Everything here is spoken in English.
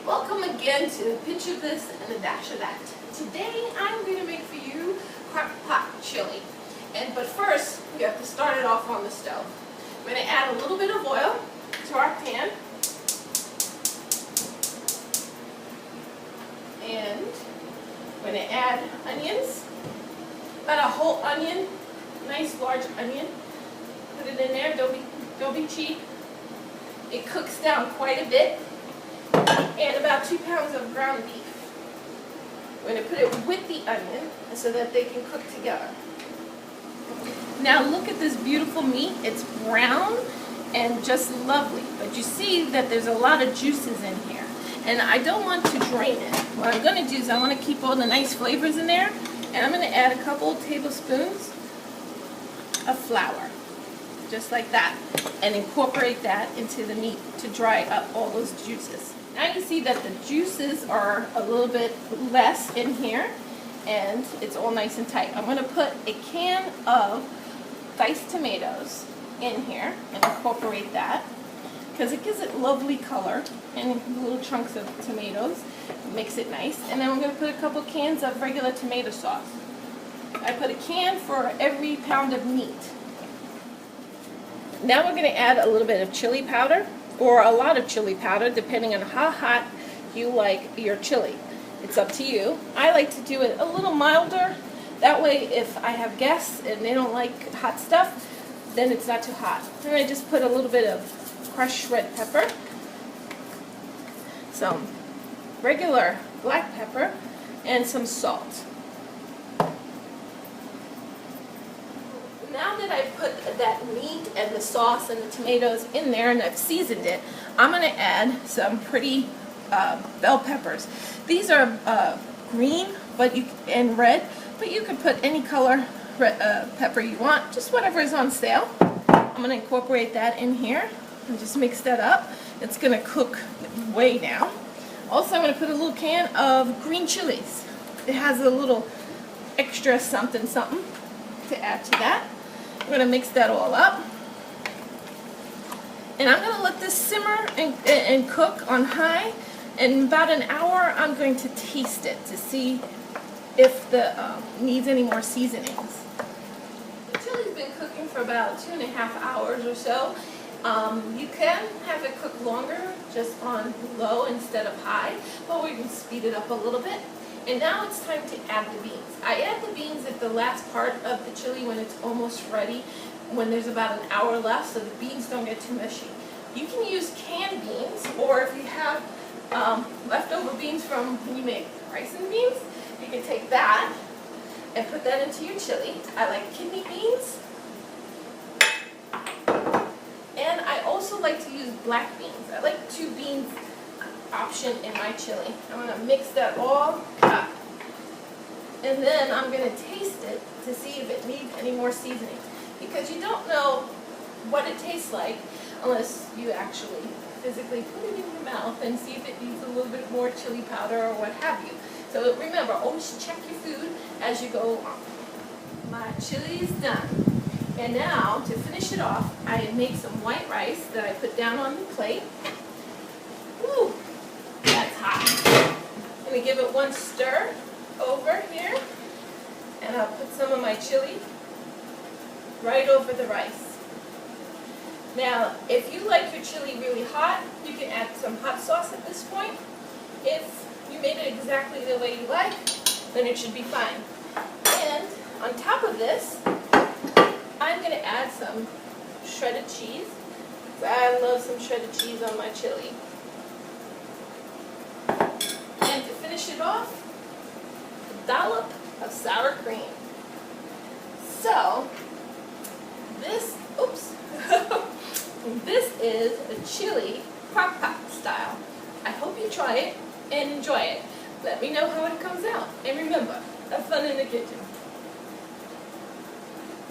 Welcome again to a pinch of this and a dash of that. Today I'm going to make for you crock pot chili. But first, we have to start it off on the stove. I'm going to add a little bit of oil to our pan. And I'm going to add onions, about a whole onion, nice large onion. Put it in there, don't be cheap. It cooks down quite a bit. And about 2 pounds of ground beef. We're going to put it with the onion so that they can cook together. Now look at this beautiful meat. It's brown and just lovely. But you see that there's a lot of juices in here. And I don't want to drain it. What I'm going to do is I want to keep all the nice flavors in there. And I'm going to add a couple tablespoons of flour. Just like that. And incorporate that into the meat to dry up all those juices. Now you see that the juices are a little bit less in here, and it's all nice and tight. I'm going to put a can of diced tomatoes in here and incorporate that because it gives it lovely color, and little chunks of tomatoes makes it nice. And then I'm going to put a couple cans of regular tomato sauce. I put a can for every pound of meat. Now we're going to add a little bit of chili powder, or a lot of chili powder, depending on how hot you like your chili. It's up to you. I like to do it a little milder. That way, if I have guests and they don't like hot stuff, then it's not too hot. And I just put a little bit of crushed red pepper, some regular black pepper, and some salt. Now that I've put that meat and the sauce and the tomatoes in there and I've seasoned it, I'm going to add some pretty bell peppers. These are green and red, but you can put any color pepper you want, just whatever is on sale. I'm going to incorporate that in here and just mix that up. It's going to cook way down. Also, I'm going to put a little can of green chilies. It has a little extra something to add to that. I'm going to mix that all up. And I'm going to let this simmer and cook on high. In about an hour, I'm going to taste it to see if the needs any more seasonings. The chili's been cooking for about 2.5 hours or so. You can have it cook longer, just on low instead of high, but we can speed it up a little bit. And now it's time to add the beans. I add the beans at the last part of the chili when it's almost ready, when there's about an hour left, so the beans don't get too mushy. You can use canned beans, or if you have leftover beans from when you make rice and beans, you can take that and put that into your chili. I like kidney beans. And I also like to use black beans. I like 2 beans option in my chili. I'm going to mix that all up. And then I'm going to taste it to see if it needs any more seasoning. Because you don't know what it tastes like unless you actually physically put it in your mouth and see if it needs a little bit more chili powder or what have you. So remember, always check your food as you go along. My chili is done. And now, to finish it off, I make some white rice that I put down on the plate. Woo! That's hot. I'm going to give it one stir over here, and I'll put some of my chili right over the rice. Now, if you like your chili really hot, you can add some hot sauce at this point. If you made it exactly the way you like, then it should be fine. And on top of this, I'm going to add some shredded cheese. I love some shredded cheese on my chili. And to finish it off, a dollop of sour cream. So, this is a chili crock pot style. I hope you try it and enjoy it. Let me know how it comes out. And remember, have fun in the kitchen.